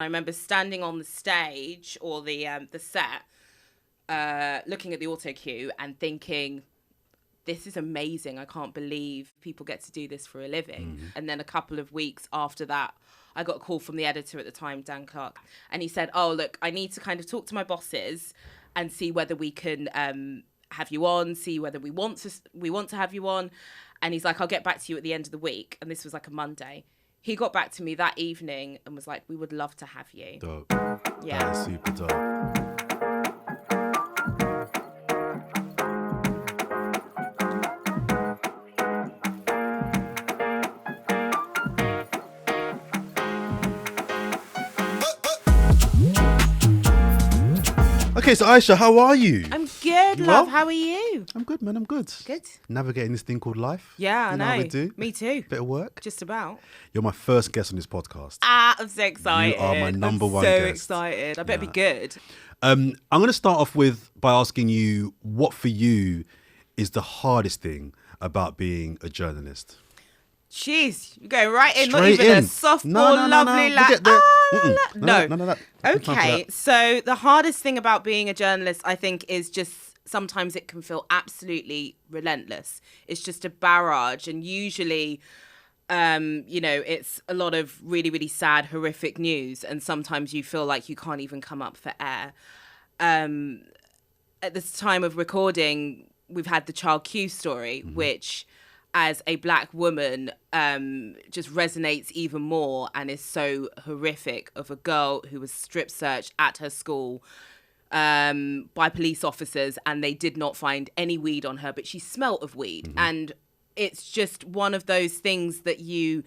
I remember standing on the stage or the set, looking at the auto cue and thinking, this is amazing. I can't believe people get to do this for a living. And then a couple of weeks after that, I got a call from the editor at the time, Dan Clark, and he said, oh, look, I need to kind of talk to my bosses and see whether we can have you on, see whether we want to have you on. And he's like, I'll get back to you at the end of the week. And this was like a Monday. He got back to me that evening and was like, we would love to have you. Dope. Yeah. That is super dope. Okay, so Ayshah, how are you? I'm good, You love. well? How are you? I'm good, man. I'm good. Good. Navigating this thing called life. Yeah, I You know. how we do. Me too. Bit of work. Just about. You're my first guest on this podcast. I'm so excited. You are my number I'm one so guest. excited. I better Yeah. be good. I'm going to start off by asking you what for you is the hardest thing about being a journalist. Jeez, you're going right in. Straight Not even in. a softball, No. lovely Look at the- No. No. Okay, so the hardest thing about being a journalist, I think, is just sometimes it can feel absolutely relentless. It's just a barrage, and usually, it's a lot of really, really sad, horrific news, and sometimes you feel like you can't even come up for air. At this time of recording, we've had the Child Q story, which, as a black woman, just resonates even more and is so horrific, of a girl who was strip searched at her school by police officers, and they did not find any weed on her, but she smelt of weed. And it's just one of those things that you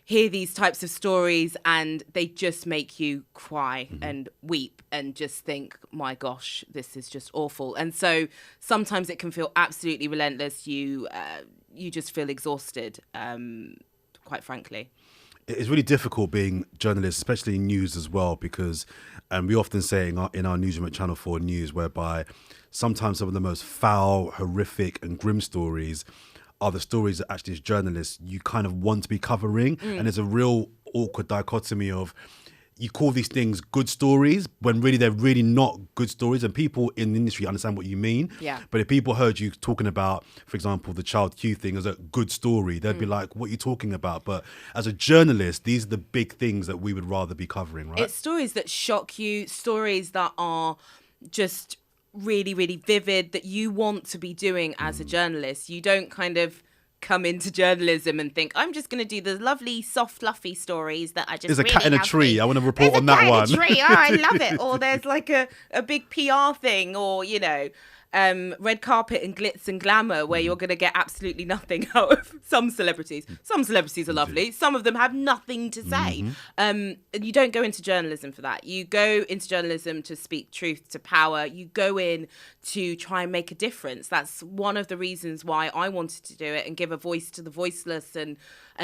hear these types of stories and they just make you cry and weep and just think, my gosh, this is just awful. And so sometimes it can feel absolutely relentless. You just feel exhausted, quite frankly. It's really difficult being journalists, especially in news as well, because we often say in our newsroom at Channel 4 News, whereby sometimes some of the most foul, horrific and grim stories are the stories that actually as journalists you kind of want to be covering. And there's a real awkward dichotomy of you call these things good stories when really they're really not good stories, and people in the industry understand what you mean. Yeah. But if people heard you talking about, for example, the Child Q thing as a good story, they'd be like, what are you talking about? But as a journalist, these are the big things that we would rather be covering, right? It's stories that shock you, stories that are just really, really vivid, that you want to be doing as a journalist. You don't kind of come into journalism and think, I'm just going to do the lovely, soft, fluffy stories that I just There's a really cat in a have tree. to- I want to report There's on a that cat one. in a tree. Oh, I love it. Or there's like a big PR thing, or, red carpet and glitz and glamour where you're going to get absolutely nothing out of some celebrities. Some celebrities are lovely. Some of them have nothing to say. And you don't go into journalism for that. You go into journalism to speak truth to power. You go in to try and make a difference. That's one of the reasons why I wanted to do it and give a voice to the voiceless and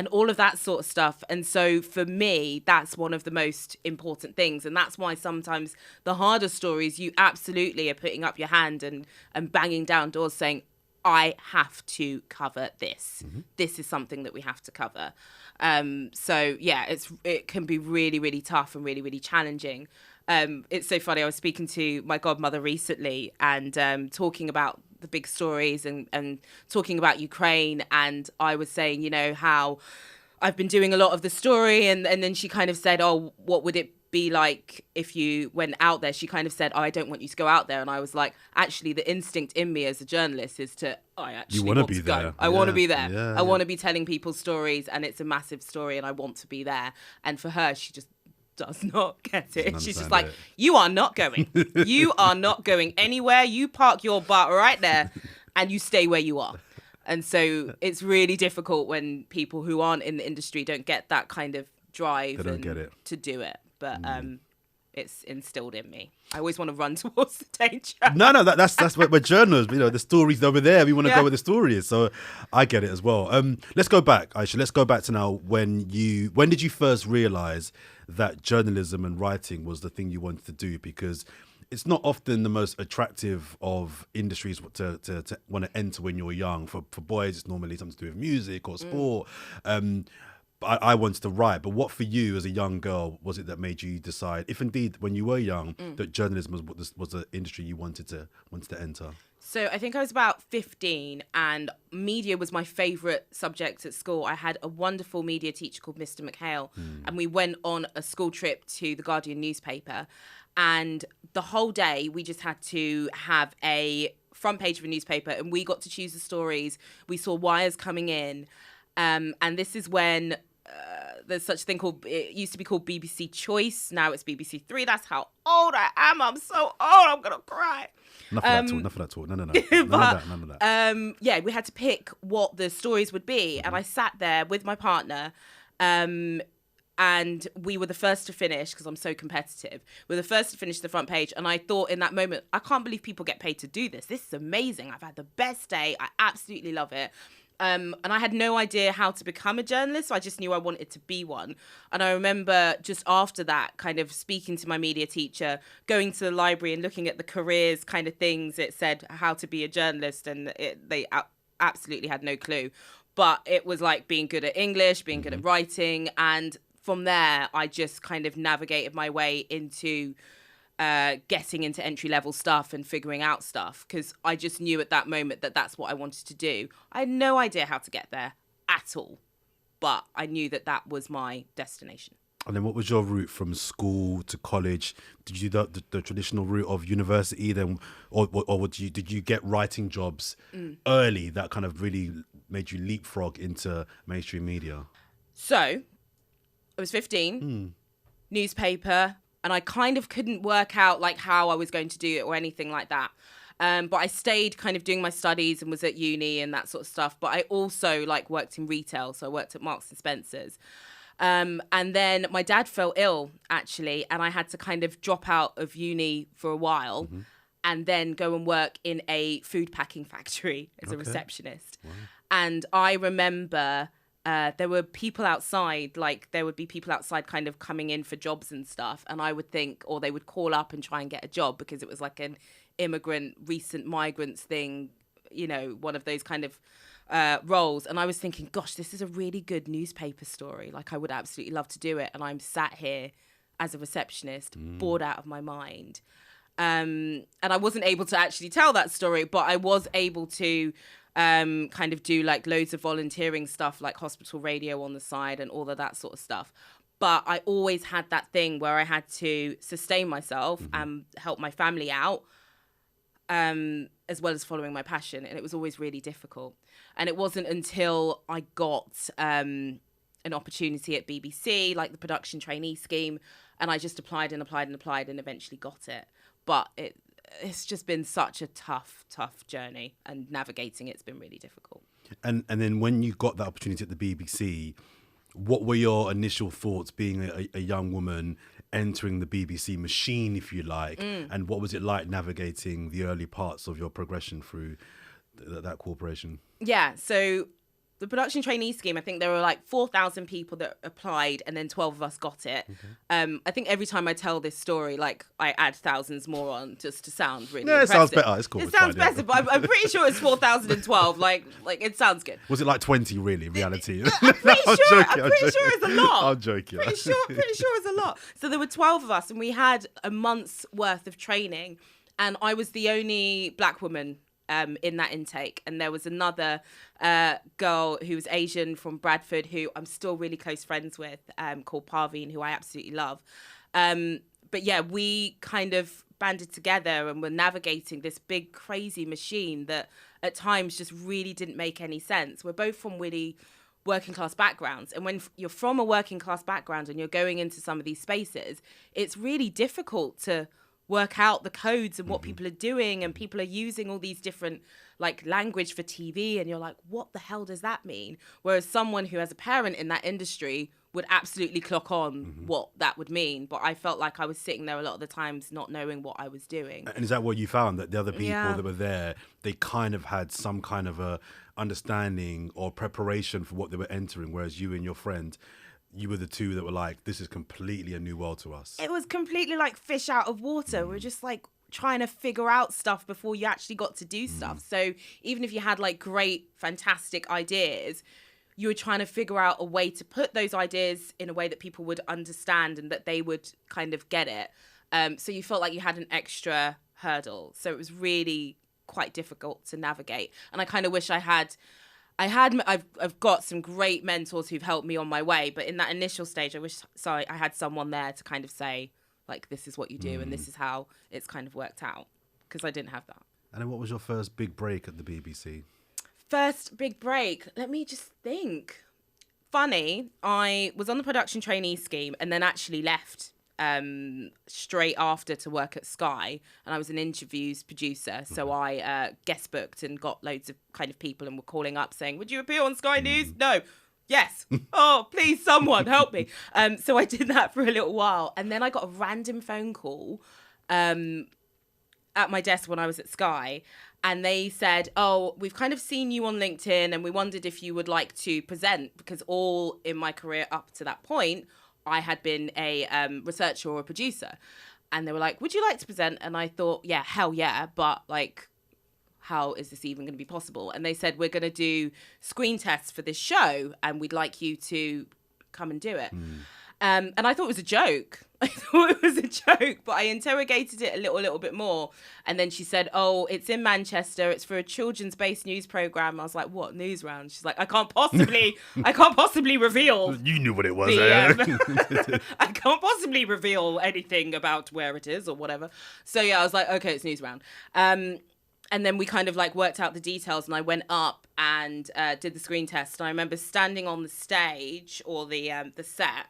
all of that sort of stuff. And so for me, that's one of the most important things. And that's why sometimes the harder stories, you absolutely are putting up your hand and banging down doors saying, I have to cover this. This is something that we have to cover. So yeah, it can be really, really tough and really, really challenging. It's so funny. I was speaking to my godmother recently and talking about the big stories and talking about Ukraine. And I was saying, how I've been doing a lot of the story. And then she kind of said, oh, what would it be like if you went out there? She kind of said, oh, I don't want you to go out there. And I was like, actually, the instinct in me as a journalist is I actually want to go. there. I want to be there. Yeah, I want to be telling people's stories, and it's a massive story and I want to be there. And for her, she just does not get it. She's just understand like, it. you are not going. You are not going anywhere. You park your butt right there and you stay where you are. And so it's really difficult when people who aren't in the industry don't get that kind of drive They don't get it. to do it. But it's instilled in me. I always want to run towards the danger. No, that's what we're journalists. The story's over there. We want to Yeah. go where the story is. So I get it as well. Let's go back, Ayshah. Let's go back to now when did you first realise that journalism and writing was the thing you wanted to do? Because it's not often the most attractive of industries to want to enter when you're young. For boys, it's normally something to do with music or sport. But I wanted to write. But what for you as a young girl was it that made you decide, if indeed when you were young, that journalism was the industry you wanted to enter? So I think I was about 15 and media was my favourite subject at school. I had a wonderful media teacher called Mr. McHale and we went on a school trip to the Guardian newspaper, and the whole day we just had to have a front page of a newspaper and we got to choose the stories. We saw wires coming in, and this is when there's such a thing called, it used to be called BBC Choice, now it's BBC Three. That's how old I am. I'm so old, I'm gonna cry. Enough of that talk. No. None of that. Yeah, we had to pick what the stories would be, and I sat there with my partner, and we were the first to finish, because I'm so competitive. We were the first to finish the front page, and I thought in that moment, I can't believe people get paid to do this. This is amazing. I've had the best day. I absolutely love it. And I had no idea how to become a journalist, so I just knew I wanted to be one. And I remember just after that, kind of speaking to my media teacher, going to the library and looking at the careers kind of things. It said how to be a journalist, and they absolutely had no clue. But it was like being good at English, being good at writing. And from there, I just kind of navigated my way into getting into entry-level stuff and figuring out stuff, because I just knew at that moment that that's what I wanted to do. I had no idea how to get there at all, but I knew that that was my destination. And then what was your route from school to college? Did you do the traditional route of university then, or did you get writing jobs early that kind of really made you leapfrog into mainstream media? So, I was 15, newspaper, and I kind of couldn't work out like how I was going to do it or anything like that. But I stayed kind of doing my studies and was at uni and that sort of stuff. But I also like worked in retail. So I worked at Marks and Spencer's. And then my dad fell ill, actually, and I had to kind of drop out of uni for a while and then go and work in a food packing factory as a receptionist. Wow. And I remember there were people outside, like there would be people outside kind of coming in for jobs and stuff. And I would think, or they would call up and try and get a job because it was like an immigrant, recent migrants thing, you know, one of those kind of roles. And I was thinking, gosh, this is a really good newspaper story. Like I would absolutely love to do it. And I'm sat here as a receptionist, bored out of my mind. And I wasn't able to actually tell that story, but I was able to kind of do like loads of volunteering stuff, like hospital radio on the side and all of that sort of stuff. But I always had that thing where I had to sustain myself and help my family out, as well as following my passion. And it was always really difficult. And it wasn't until I got an opportunity at BBC, like the production trainee scheme, and I just applied and eventually got it. But it's just been such a tough journey, and navigating it's been really difficult. And then when you got that opportunity at the BBC, what were your initial thoughts being a young woman entering the BBC machine, if you like, and what was it like navigating the early parts of your progression through that corporation? Yeah, so the production trainee scheme, I think there were like 4,000 people that applied and then 12 of us got it. Okay. I think every time I tell this story, like I add thousands more on just to sound really impressive. It sounds better. It's cool. It sounds better, but I'm pretty sure it's 4,012. Like it sounds good. Was it like 20 really in reality? I'm pretty sure it's a lot. I'm joking. Pretty sure it's a lot. So there were 12 of us and we had a month's worth of training, and I was the only black woman in that intake, and there was another girl who was Asian from Bradford who I'm still really close friends with, called Parveen, who I absolutely love. But yeah, we kind of banded together and were navigating this big crazy machine that at times just really didn't make any sense. We're both from really working class backgrounds, and when you're from a working class background and you're going into some of these spaces, it's really difficult to work out the codes and what people are doing, and people are using all these different like language for TV, and you're like, what the hell does that mean? Whereas someone who has a parent in that industry would absolutely clock on what that would mean. But I felt like I was sitting there a lot of the times not knowing what I was doing. And is that what you found, that the other people that were there, they kind of had some kind of a understanding or preparation for what they were entering, whereas you and your friend, you were the two that were like, this is completely a new world to us? It was completely like fish out of water. We're just like trying to figure out stuff before you actually got to do stuff. So even if you had like great, fantastic ideas, you were trying to figure out a way to put those ideas in a way that people would understand and that they would kind of get it. So you felt like you had an extra hurdle. So it was really quite difficult to navigate. And I kind of wish I've got some great mentors who've helped me on my way. But in that initial stage, I had someone there to kind of say, like, this is what you do and this is how it's kind of worked out, because I didn't have that. And then what was your first big break at the BBC? First big break, let me just think. Funny, I was on the production trainee scheme and then actually left straight after to work at Sky, and I was an interviews producer, so I guest booked and got loads of kind of people and were calling up saying, would you appear on Sky News? No. Yes. Oh, please, someone help me. So I did that for a little while, and then I got a random phone call at my desk when I was at Sky, and they said, oh, we've kind of seen you on LinkedIn and we wondered if you would like to present, because all in my career up to that point, I had been a researcher or a producer. And they were like, would you like to present? And I thought, yeah, hell yeah. But like, how is this even going to be possible? And they said, we're going to do screen tests for this show and we'd like you to come and do it. And I thought it was a joke. I thought it was a joke, but I interrogated it a little bit more. And then she said, oh, it's in Manchester. It's for a children's-based news programme. I was like, what, news round? She's like, I can't possibly reveal. You knew what it was. I can't possibly reveal anything about where it is or whatever. So yeah, I was like, okay, it's news round. And then we kind of like worked out the details, and I went up and did the screen test. And I remember standing on the stage or the set,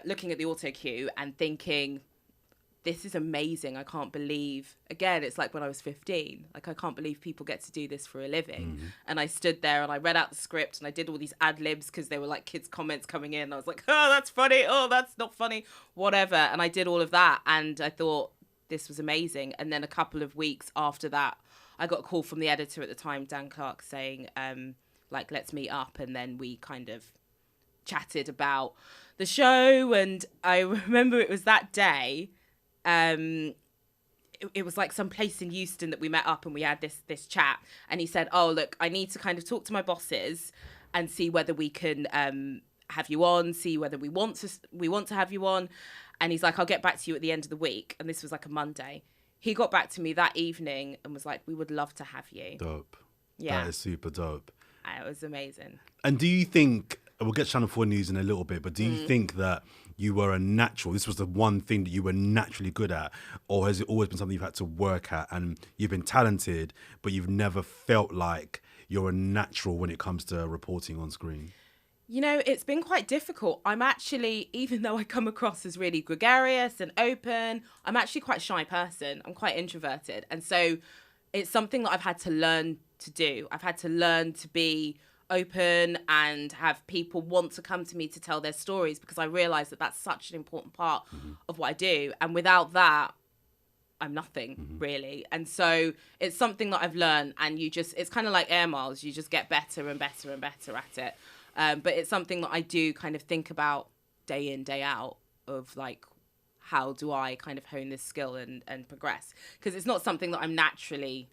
looking at the auto cue and thinking, this is amazing. I can't believe, again, it's like when I was 15, like I can't believe people get to do this for a living. And I stood there and I read out the script and I did all these ad libs because there were like kids' comments coming in. I was like, oh, that's funny. Oh, that's not funny, whatever. And I did all of that and I thought this was amazing. And then a couple of weeks after that, I got a call from the editor at the time, Dan Clark, saying, like, let's meet up. And then we kind of chatted about the show, and I remember it was that day. It was like some place in Euston that we met up, and we had this chat. And he said, "Oh, look, I need to kind of talk to my bosses and see whether we can have you on, see whether we want to have you on." And he's like, "I'll get back to you at the end of the week." And this was like a Monday. He got back to me that evening and was like, "We would love to have you." Dope. Yeah, that is super dope. It was amazing. And do you think, we'll get Channel 4 News in a little bit, but do you think that you were a natural, this was the one thing that you were naturally good at, or has it always been something you've had to work at, and you've been talented, but you've never felt like you're a natural when it comes to reporting on screen? You know, it's been quite difficult. I'm actually, even though I come across as really gregarious and open, I'm actually quite a shy person. I'm quite introverted. And so it's something that I've had to learn to do. I've had to learn to be open and have people want to come to me to tell their stories, because I realise that that's such an important part of what I do. And without that, I'm nothing really. And so it's something that I've learned, and it's kind of like air miles. You just get better and better and better at it. But it's something that I do kind of think about day in, day out, of like, how do I kind of hone this skill and progress? Because it's not something that I'm naturally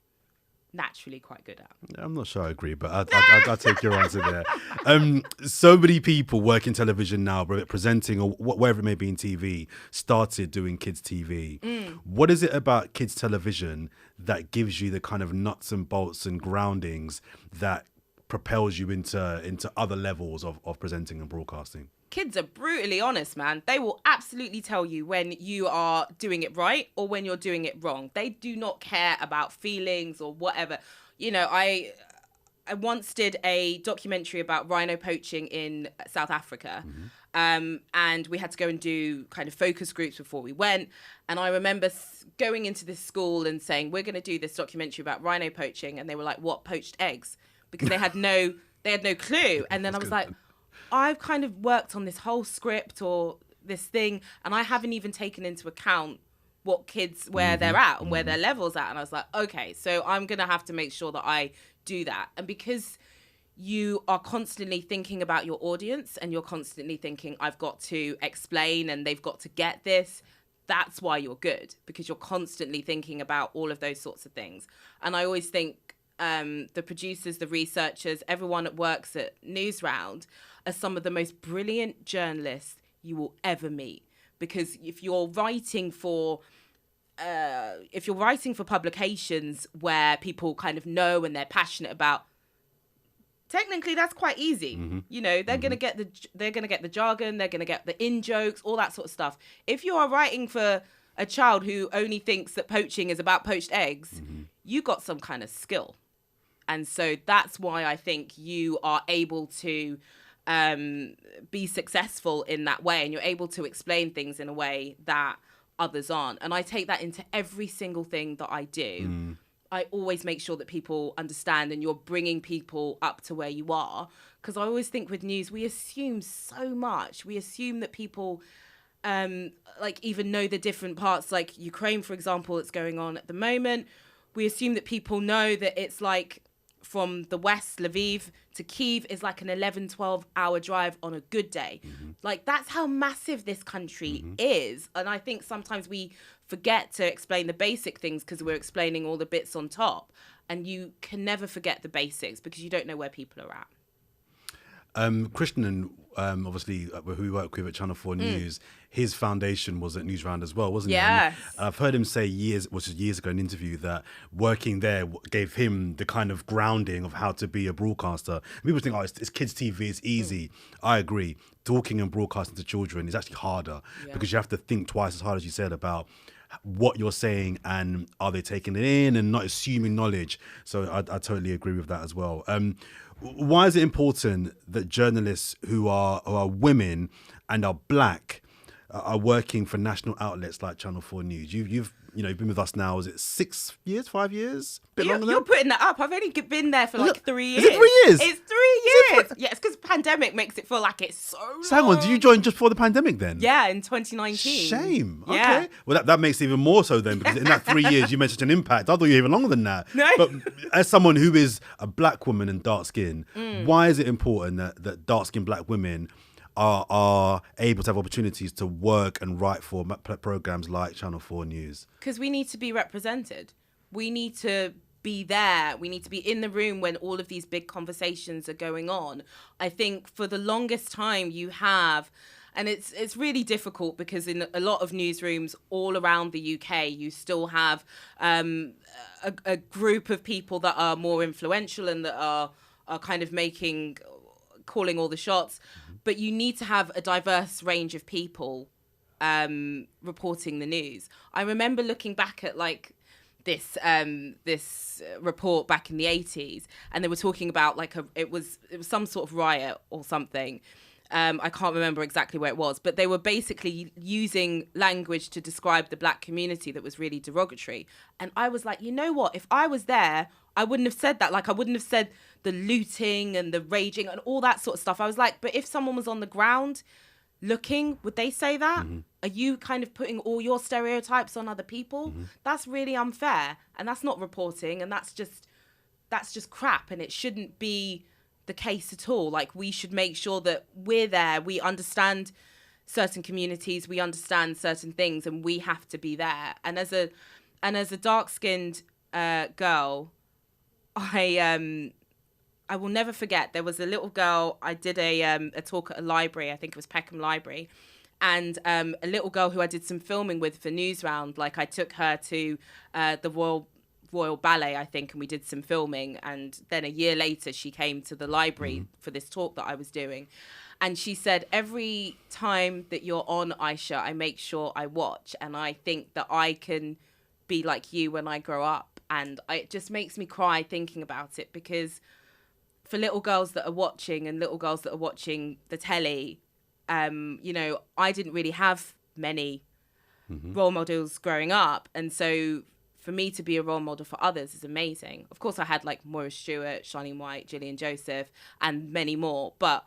quite good at. I'm not sure I agree, but I'll take your answer there. So many people work in television now, presenting or whatever it may be in TV, started doing kids TV. What is it about kids television that gives you the kind of nuts and bolts and groundings that propels you into other levels of presenting and broadcasting? Kids are brutally honest, man. They will absolutely tell you when you are doing it right or when you're doing it wrong. They do not care about feelings or whatever. You know, I once did a documentary about rhino poaching in South Africa. And we had to go and do kind of focus groups before we went. And I remember going into this school and saying, we're going to do this documentary about rhino poaching. And they were like, what, poached eggs? Because they had no clue. And then I was like, I've kind of worked on this whole script or this thing, and I haven't even taken into account what kids, where they're at and where their level's at. And I was like, okay, so I'm going to have to make sure that I do that. And because you are constantly thinking about your audience and you're constantly thinking, I've got to explain and they've got to get this, that's why you're good, because you're constantly thinking about all of those sorts of things. And I always think, the producers, the researchers, everyone that works at Newsround are some of the most brilliant journalists you will ever meet. Because if you're writing for publications where people kind of know and they're passionate about, technically that's quite easy. You know, they're gonna get the jargon, they're gonna get the in jokes, all that sort of stuff. If you are writing for a child who only thinks that poaching is about poached eggs, you got some kind of skill. And so that's why I think you are able to be successful in that way, and you're able to explain things in a way that others aren't. And I take that into every single thing that I do. I always make sure that people understand, and you're bringing people up to where you are. Because I always think with news, we assume so much. We assume that people like even know the different parts, like Ukraine, for example, that's going on at the moment. We assume that people know that it's like from the west, Lviv to Kyiv is like an 11-12 hour drive on a good day. Like, that's how massive this country is. And I think sometimes we forget to explain the basic things because we're explaining all the bits on top. And you can never forget the basics because you don't know where people are at. Christian, obviously, who we work with at Channel 4 News, his foundation was at Newsround as well, wasn't it? Yes. And I've heard him say years ago in an interview that working there gave him the kind of grounding of how to be a broadcaster. People think, it's kids' TV, it's easy. I agree. Talking and broadcasting to children is actually harder because you have to think twice as hard, as you said, about what you're saying and are they taking it in and not assuming knowledge. So I totally agree with that as well. Why is it important that journalists who are women and are black are working for national outlets like Channel 4 News? You've been with us now, is it 6 years, 5 years? A bit longer than You're putting that up. I've only been there for like 3 years. Is it 3 years? It's 3 years. Yeah, it's because pandemic makes it feel like it's so long. So hang on, did you join just before the pandemic then? Yeah, in 2019. Shame. Yeah. Okay. Well, that makes it even more so then, because in that 3 years you made such an impact. I thought you were even longer than that. No. But as someone who is a black woman and dark skin, why is it important that dark skinned black women are able to have opportunities to work and write for programs like Channel 4 News? Because we need to be represented. We need to be there. We need to be in the room when all of these big conversations are going on. I think for the longest time you have, and it's really difficult because in a lot of newsrooms all around the UK, you still have a group of people that are more influential and that are kind of calling all the shots. But you need to have a diverse range of people reporting the news. I remember looking back at like this report back in the 80s, and they were talking about like it was some sort of riot or something. I can't remember exactly where it was, but they were basically using language to describe the black community that was really derogatory. And I was like, you know what? If I was there, I wouldn't have said that. Like, I wouldn't have said the looting and the raging and all that sort of stuff. I was like, but if someone was on the ground looking, would they say that? Are you kind of putting all your stereotypes on other people? That's really unfair. And that's not reporting. And that's just crap. And it shouldn't be the case at all. Like, we should make sure that we're there. We understand certain communities. We understand certain things, and we have to be there. And as a dark-skinned girl, I will never forget. There was a little girl. I did a talk at a library. I think it was Peckham Library, and a little girl who I did some filming with for Newsround. Like, I took her to the Royal Ballet, I think, and we did some filming. And then a year later, she came to the library for this talk that I was doing. And she said, every time that you're on, Ayshah, I make sure I watch. And I think that I can be like you when I grow up. And it just makes me cry thinking about it, because for little girls that are watching and little girls that are watching the telly, I didn't really have many role models growing up. And so for me to be a role model for others is amazing. Of course, I had like Maura Stewart, Charlene White, Gillian Joseph, and many more. But,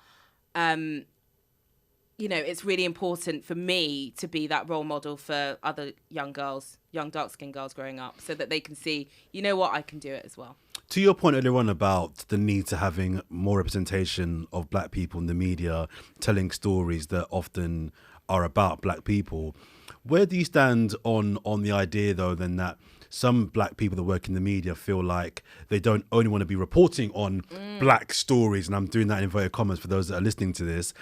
it's really important for me to be that role model for other young dark-skinned girls growing up, so that they can see, you know what, I can do it as well. To your point earlier on about the need to having more representation of black people in the media, telling stories that often are about black people, Where do you stand on the idea, though, then that some black people that work in the media feel like they don't only want to be reporting on black stories, and I'm doing that in inverted commas for those that are listening to this,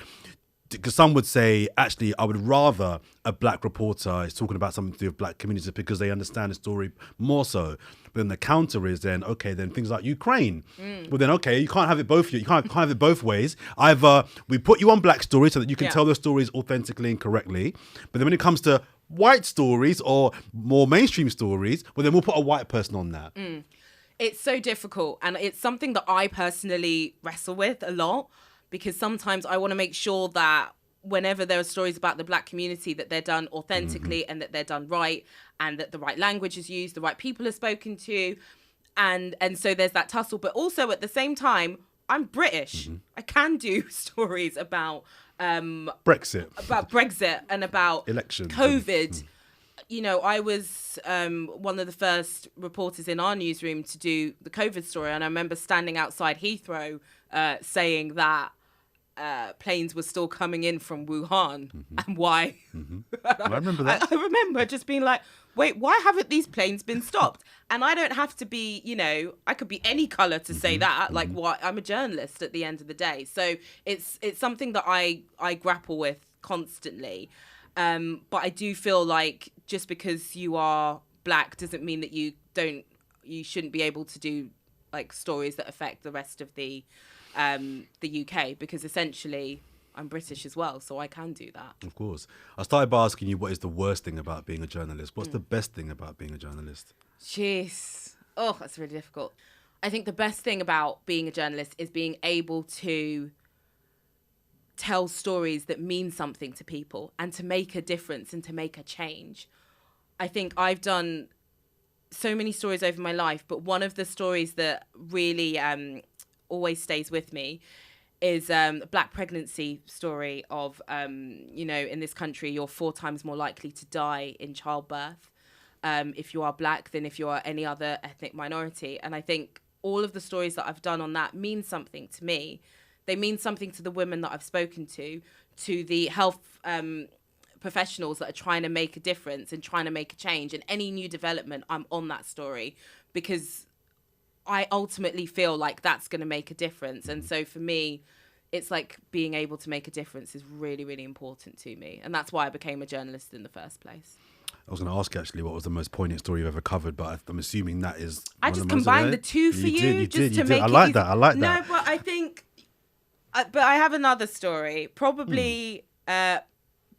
because some would say, actually, I would rather a black reporter is talking about something to do with black communities because they understand the story more so. But then the counter is then, okay, then things like Ukraine. Well, then, okay, you can't have it both. You can't have it both ways. Either we put you on black stories so that you can tell the stories authentically and correctly. But then when it comes to white stories or more mainstream stories, well, then we'll put a white person on that. It's so difficult. And it's something that I personally wrestle with a lot, because sometimes I want to make sure that whenever there are stories about the black community, that they're done authentically and that they're done right, and that the right language is used, the right people are spoken to. And so there's that tussle. But also at the same time, I'm British. I can do stories about Brexit and about elections, COVID. You know, I was one of the first reporters in our newsroom to do the COVID story. And I remember standing outside Heathrow saying that planes were still coming in from Wuhan and why. I remember that. I remember just being like, wait, why haven't these planes been stopped? And I don't have to be, you know, I could be any colour to say that. Like, what? I'm a journalist at the end of the day. So it's something that I grapple with constantly. But I do feel like just because you are black doesn't mean that you shouldn't be able to do like stories that affect the rest of the UK, because essentially I'm British as well, so I can do that. Of course. I started by asking you, what is the worst thing about being a journalist? What's the best thing about being a journalist? Jeez. Oh, that's really difficult. I think the best thing about being a journalist is being able to tell stories that mean something to people and to make a difference and to make a change. I think I've done so many stories over my life, but one of the stories that really always stays with me is a black pregnancy story of, you know, in this country, you're 4 times more likely to die in childbirth if you are black than if you are any other ethnic minority. And I think all of the stories that I've done on that mean something to me. They mean something to the women that I've spoken to the health professionals that are trying to make a difference and trying to make a change. And any new development, I'm on that story because I ultimately feel like that's going to make a difference. And so for me, it's like being able to make a difference is really, really important to me. And that's why I became a journalist in the first place. I was going to ask actually what was the most poignant story you've ever covered, but I'm assuming that is... I just combined the two for you just to make it... I like that. No, but I think... But I have another story. Probably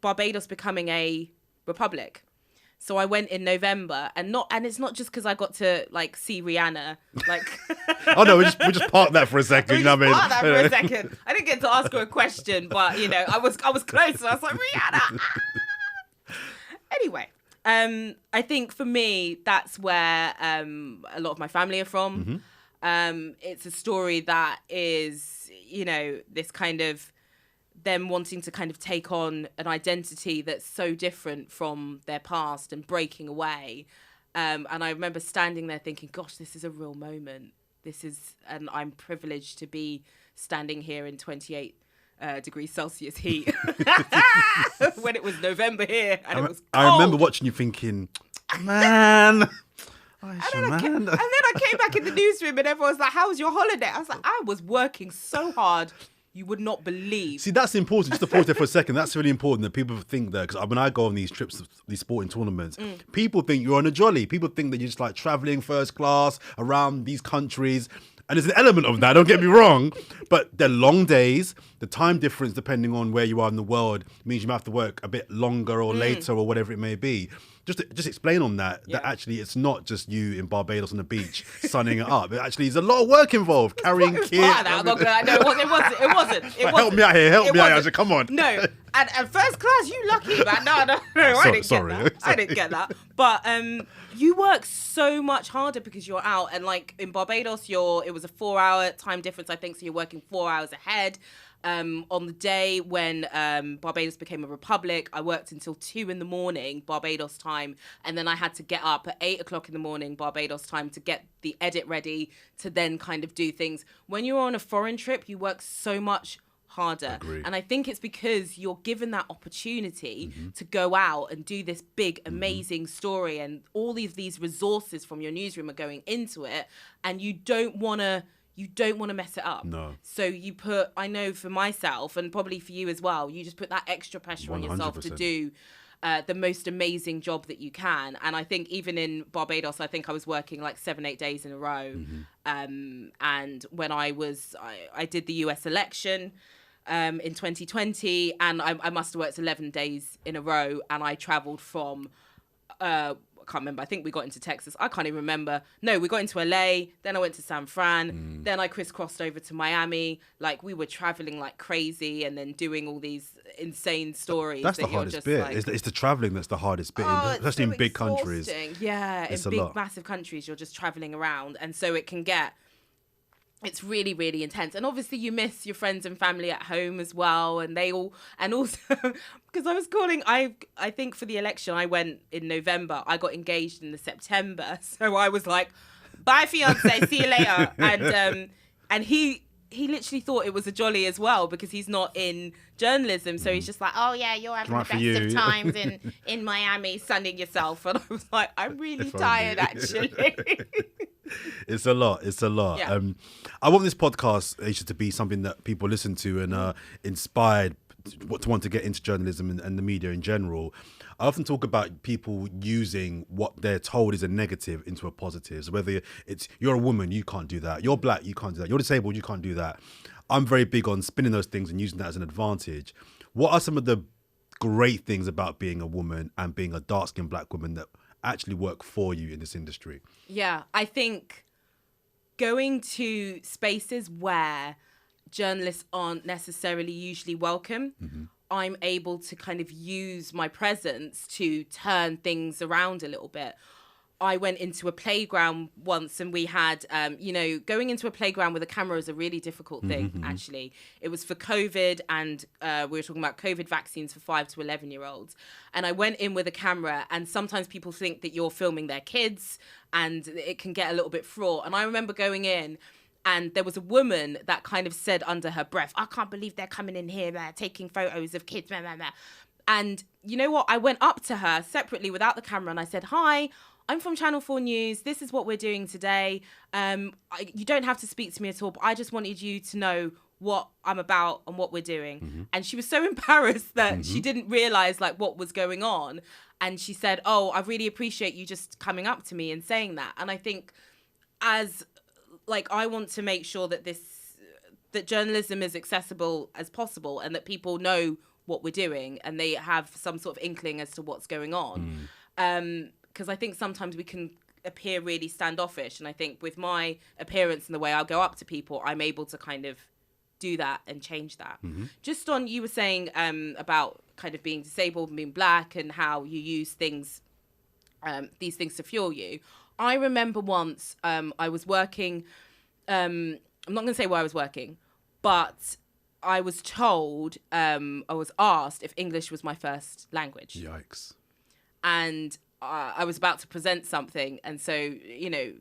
Barbados becoming a republic. So I went in November, and it's not just because I got to like see Rihanna. Like, oh no, we just parked that for a second. You know what I mean? Park that for a second. I didn't get to ask her a question, but you know, I was close. So I was like, Rihanna. Anyway, I think for me, that's where a lot of my family are from. It's a story that is, you know, this kind of them wanting to kind of take on an identity that's so different from their past and breaking away. And I remember standing there thinking, gosh, this is a real moment. And I'm privileged to be standing here in 28 degrees Celsius heat when it was November here and it was cold. I remember watching you thinking, man... And then I came back in the newsroom and everyone was like, how was your holiday? I was like, I was working so hard. You would not believe. See, that's important. Just to pause there for a second. That's really important that people think that, because when I go on these trips, these sporting tournaments, people think you're on a jolly. People think that you're just like traveling first class around these countries. And there's an element of that, don't get me wrong. But they're long days. The time difference, depending on where you are in the world, means you might have to work a bit longer or later or whatever it may be. Just explain on that, that actually it's not just you in Barbados on the beach sunning it up. It actually is a lot of work involved, carrying kit. It wasn't. Help me out here, I said, come on. No, and first class, you lucky, man. No, I didn't get that. But you work so much harder because you're out. And like in Barbados, it was a 4-hour time difference, I think, so you're working 4 hours ahead. On the day when Barbados became a republic, I worked until 2 a.m, Barbados time, and then I had to get up at 8 o'clock in the morning, Barbados time, to get the edit ready, to then kind of do things. When you're on a foreign trip, you work so much harder. Agree. And I think it's because you're given that opportunity to go out and do this big, amazing story, and all of these resources from your newsroom are going into it, and you don't want to mess it up. No. So you put, I know for myself and probably for you as well, you just put that extra pressure on yourself to 100%. do the most amazing job that you can. And I think even in Barbados, I think I was working like 7-8 days in a row. And when I did the US election in 2020, and I must have worked 11 days in a row, and I traveled from I can't remember. I think we got into Texas. I can't even remember. No, we got into LA. Then I went to San Fran. Then I crisscrossed over to Miami. Like, we were traveling like crazy, and then doing all these insane stories. That's the hardest bit. Like, it's the traveling that's the hardest bit, especially in big countries. Yeah, it's in big, massive countries, you're just traveling around. And so it can get... It's really, really intense. And obviously you miss your friends and family at home as well. And also, because I was calling, I think for the election, I went in November. I got engaged in the September. So I was like, bye, fiance, see you later. And he literally thought it was a jolly as well, because he's not in journalism. So he's just like, oh yeah, you're having the best of times in Miami, sunning yourself. And I was like, I'm really tired, actually. It's a lot. Yeah. I want this podcast, Ayshah, to be something that people listen to and inspired to want to get into journalism and the media in general. I often talk about people using what they're told is a negative into a positive. So whether it's you're a woman, you can't do that. You're black, you can't do that. You're disabled, you can't do that. I'm very big on spinning those things and using that as an advantage. What are some of the great things about being a woman and being a dark-skinned black woman that actually work for you in this industry? Yeah, I think going to spaces where journalists aren't necessarily usually welcome, I'm able to kind of use my presence to turn things around a little bit. I went into a playground once, and we had, going into a playground with a camera is a really difficult thing, actually. It was for COVID, and we were talking about COVID vaccines for 5 to 11-year-olds. And I went in with a camera, and sometimes people think that you're filming their kids, and it can get a little bit fraught. And I remember going in, and there was a woman that kind of said under her breath, I can't believe they're coming in here, taking photos of kids, blah, blah, blah. And you know what? I went up to her separately without the camera, and I said, hi, I'm from Channel 4 News. This is what we're doing today. You don't have to speak to me at all, but I just wanted you to know what I'm about and what we're doing. And she was so embarrassed that she didn't realize like what was going on. And she said, oh, I really appreciate you just coming up to me and saying that. And I think I want to make sure that that journalism is accessible as possible, and that people know what we're doing and they have some sort of inkling as to what's going on. Because I think sometimes we can appear really standoffish. And I think with my appearance and the way I'll go up to people, I'm able to kind of do that and change that. Just on, you were saying about kind of being disabled and being black and how you use things, these things to fuel you. I remember once I was working, I'm not going to say where I was working, but I was told, I was asked if English was my first language. Yikes. And I was about to present something. And so,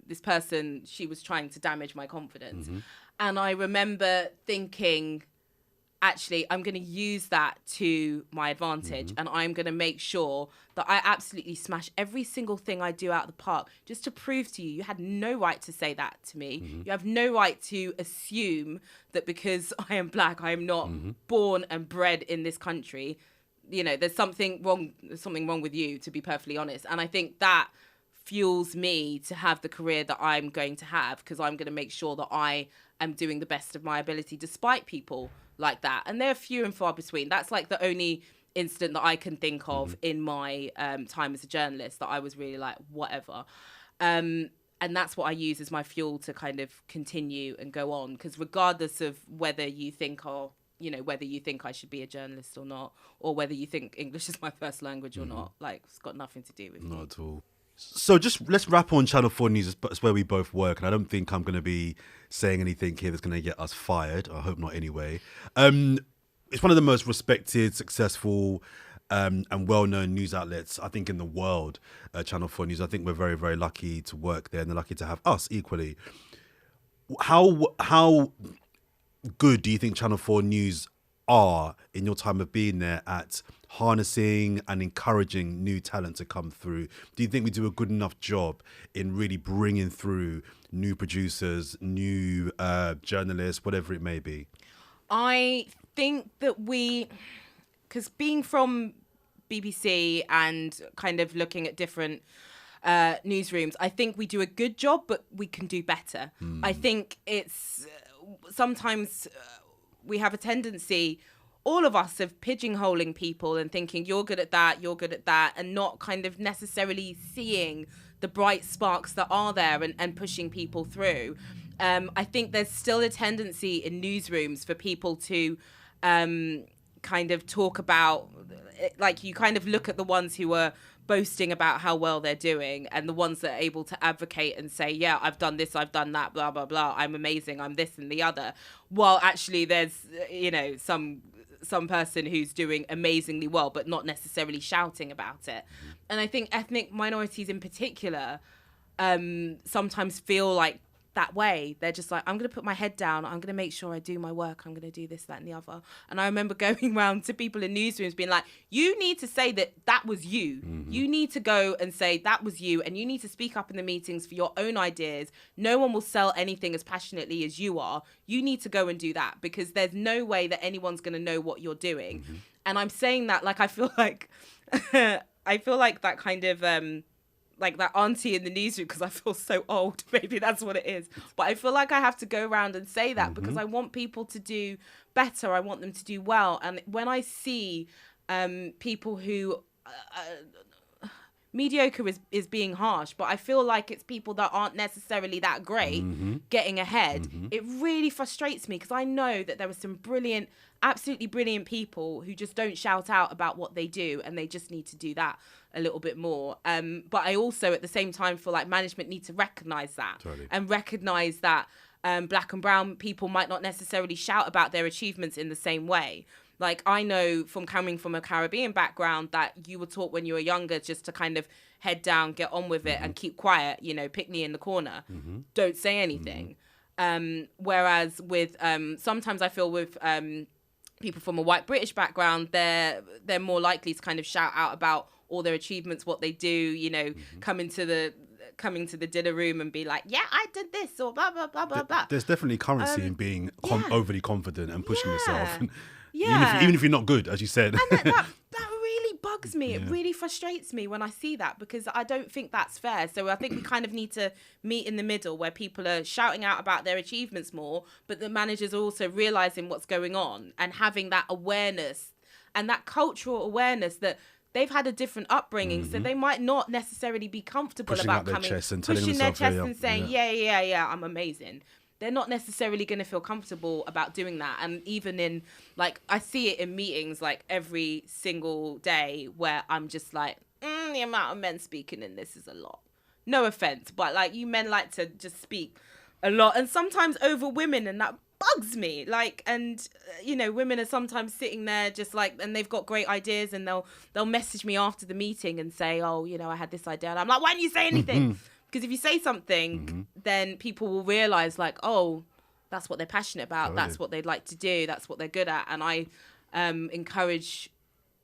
this person, she was trying to damage my confidence. And I remember thinking, actually, I'm going to use that to my advantage. And I'm going to make sure that I absolutely smash every single thing I do out of the park, just to prove to you, you had no right to say that to me. You have no right to assume that because I am black, I am not born and bred in this country. There's something wrong with you, to be perfectly honest. And I think that fuels me to have the career that I'm going to have, because I'm going to make sure that I am doing the best of my ability despite people like that. And they're few and far between. That's like the only incident that I can think of in my time as a journalist that I was really like, whatever. And that's what I use as my fuel to kind of continue and go on. Because regardless of whether you think whether you think I should be a journalist or not, or whether you think English is my first language or not, like, it's got nothing to do with me. Not at all. So just let's wrap on Channel 4 News. It's where we both work, and I don't think I'm going to be saying anything here that's going to get us fired. I hope not anyway. It's one of the most respected, successful and well-known news outlets, I think, in the world, Channel 4 News. I think we're very, very lucky to work there, and they're lucky to have us equally. How good do you think Channel 4 News are in your time of being there at harnessing and encouraging new talent to come through? Do you think we do a good enough job in really bringing through new producers, new journalists, whatever it may be? I think that because being from BBC and kind of looking at different newsrooms, I think we do a good job, but we can do better. I think it's sometimes we have a tendency, all of us, of pigeonholing people and thinking you're good at that, and not kind of necessarily seeing the bright sparks that are there and pushing people through. I think there's still a tendency in newsrooms for people to kind of talk about, like, you kind of look at the ones who are boasting about how well they're doing and the ones that are able to advocate and say, yeah, I've done this, I've done that, blah, blah, blah, I'm amazing, I'm this and the other. While actually there's, some person who's doing amazingly well, but not necessarily shouting about it. And I think ethnic minorities in particular sometimes feel like that way. They're just like, I'm going to put my head down, I'm going to make sure I do my work, I'm going to do this, that and the other. And I remember going around to people in newsrooms being like, you need to say that was you. You need to go and say that was you, and you need to speak up in the meetings for your own ideas. No one will sell anything as passionately as you are. You need to go and do that, because there's no way that anyone's going to know what you're doing. And I'm saying that like I feel like that kind of like that auntie in the newsroom, because I feel so old. Maybe that's what it is. But I feel like I have to go around and say that because I want people to do better. I want them to do well. And when I see people who mediocre is being harsh, but I feel like it's people that aren't necessarily that great getting ahead. It really frustrates me, because I know that there are some brilliant, absolutely brilliant people who just don't shout out about what they do, and they just need to do that a little bit more. But I also, at the same time, feel like management need to recognise that and recognise that black and brown people might not necessarily shout about their achievements in the same way. Like, I know from coming from a Caribbean background that you were taught when you were younger just to kind of head down, get on with it and keep quiet, pick me in the corner. Don't say anything. Whereas with, sometimes I feel with people from a white British background, they're more likely to kind of shout out about all their achievements, what they do, coming to the dinner room and be like, yeah, I did this, or blah, blah, blah, blah, blah. There's definitely currency in being overly confident and pushing yourself. Even if you're not good, as you said. And that really bugs me. It really frustrates me when I see that, because I don't think that's fair. So I think we kind of need to meet in the middle, where people are shouting out about their achievements more, but the managers are also realising what's going on and having that awareness and that cultural awareness that they've had a different upbringing, so they might not necessarily be comfortable pushing about pushing their chest and saying, yeah, I'm amazing. They're not necessarily going to feel comfortable about doing that. And even in, like, I see it in meetings, like, every single day, where I'm just like, the amount of men speaking in this is a lot. No offense, but, like, you men like to just speak a lot, and sometimes over women, and that bugs me. Like, and women are sometimes sitting there just like, and they've got great ideas, and they'll message me after the meeting and say, oh, I had this idea, and I'm like, why didn't you say anything? Because if you say something, then people will realise, like, oh, that's what they're passionate about. That's what they'd like to do. That's what they're good at. And I encourage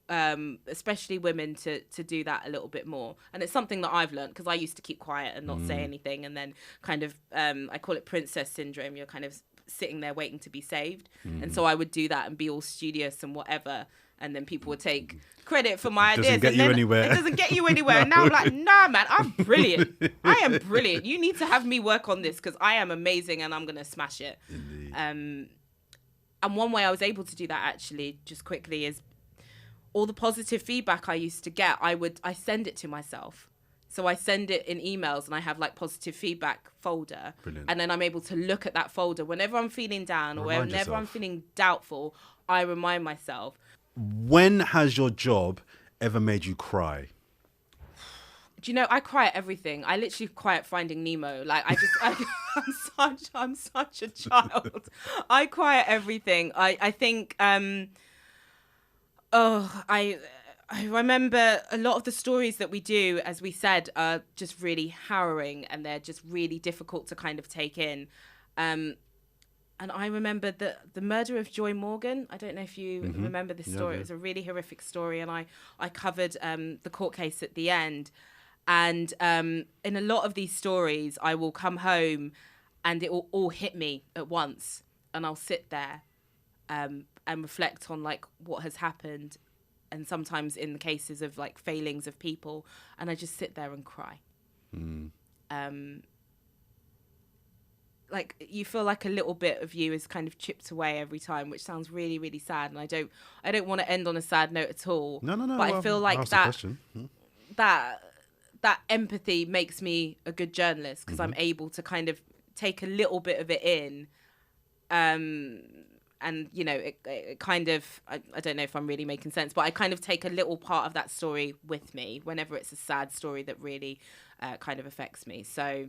especially women to do that a little bit more. And it's something that I've learned, because I used to keep quiet and not say anything. And then kind of, I call it princess syndrome. You're kind of sitting there waiting to be saved. And so I would do that and be all studious and whatever. And then people would take credit for my ideas. It doesn't get you anywhere. It doesn't get you anywhere. And now I'm like, nah, man, I'm brilliant. I am brilliant. You need to have me work on this, because I am amazing and I'm going to smash it. And one way I was able to do that, actually, just quickly, is all the positive feedback I used to get, I send it to myself. So I send it in emails, and I have like positive feedback folder. Brilliant. And then I'm able to look at that folder whenever I'm feeling down or whenever I'm feeling doubtful. I remind myself. When has your job ever made you cry? Do you know, I cry at everything. I literally cry at Finding Nemo. Like, I'm such a child. I cry at everything. I think, I remember a lot of the stories that we do, as we said, are just really harrowing, and they're just really difficult to kind of take in. And I remember the murder of Joy Morgan. I don't know if you remember this story. It was a really horrific story. And I covered the court case at the end. And in a lot of these stories, I will come home and it will all hit me at once. And I'll sit there and reflect on like what has happened. And sometimes in the cases of like failings of people. And I just sit there and cry. Like you feel like a little bit of you is kind of chipped away every time, which sounds really, really sad. And I don't want to end on a sad note at all. No. But I feel like that empathy makes me a good journalist because I'm able to kind of take a little bit of it in. And, you know, it kind of, I don't know if I'm really making sense, but I kind of take a little part of that story with me whenever it's a sad story that really kind of affects me. So,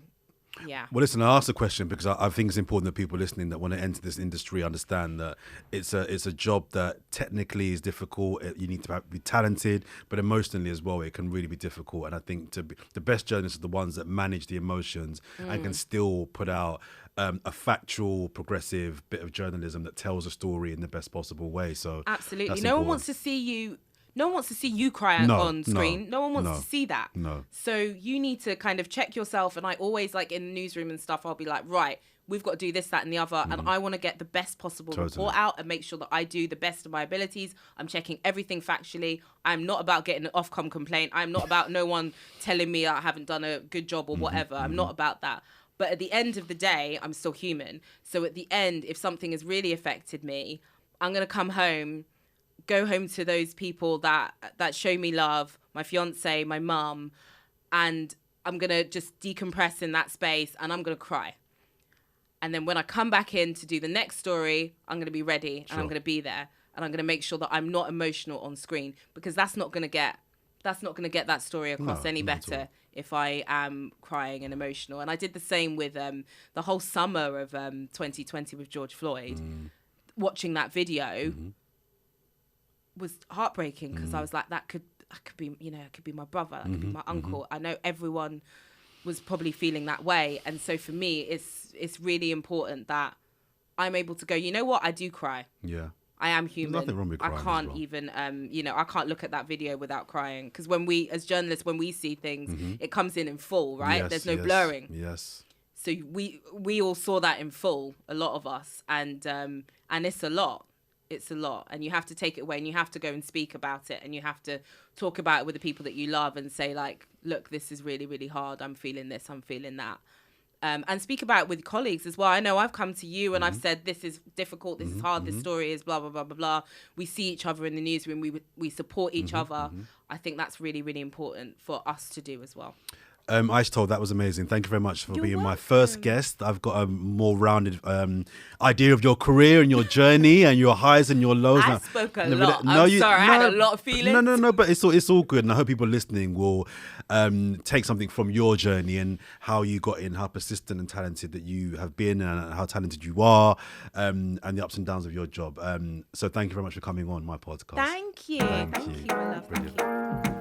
yeah. Well, listen, I asked the question because I think it's important that people listening that want to enter this industry understand that it's a job that technically is difficult. You need to be talented, but emotionally as well, it can really be difficult. And I think the best journalists are the ones that manage the emotions and can still put out a factual, progressive bit of journalism that tells a story in the best possible way. So absolutely, no one wants to see you. No one wants to see you cry on screen. No one wants to see that. No. So you need to kind of check yourself. And I always, like in the newsroom and stuff, I'll be like, right, we've got to do this, that, and the other. And I want to get the best possible report out and make sure that I do the best of my abilities. I'm checking everything factually. I'm not about getting an Ofcom complaint. I'm not about no one telling me I haven't done a good job or whatever. I'm not about that. But at the end of the day, I'm still human. So at the end, if something has really affected me, I'm going to come home, go home to those people that show me love, my fiance, my mum, and I'm going to just decompress in that space and I'm going to cry. And then when I come back in to do the next story, I'm going to be ready and I'm going to be there and I'm going to make sure that I'm not emotional on screen because that's not going to get that story across any better if I am crying and emotional. And I did the same with the whole summer of 2020 with George Floyd. Watching that video was heartbreaking because I was like, that could be, you know, it could be my brother, that could be my uncle. I know everyone was probably feeling that way. And so for me, it's really important that I'm able to go, you know what, I do cry. Yeah. I am human. There's nothing wrong with crying. I can't even, you know, I can't look at that video without crying. Because when we, as journalists, when we see things, it comes in full, right? Yes, There's no blurring. Yes. So we all saw that in full, a lot of us. And it's a lot. It's a lot. And you have to take it away and you have to go and speak about it. And you have to talk about it with the people that you love and say, like, look, this is really, really hard. I'm feeling this. I'm feeling that. And speak about it with colleagues as well. I know I've come to you and I've said, this is difficult, this is hard, this story is blah, blah, blah, blah, blah. We see each other in the newsroom. We support each other. I think that's really, really important for us to do as well. Ayshah Tull, that was amazing. Thank you very much for being my first guest. I've got a more rounded idea of your career and your journey and your highs and your lows. I spoke a lot. I'm sorry, I had a lot of feelings. No, but it's all good. And I hope people listening will take something from your journey and how you got in, how persistent and talented that you have been and how talented you are and the ups and downs of your job. So thank you very much for coming on my podcast. Thank you. Thank you. I love. Thank you.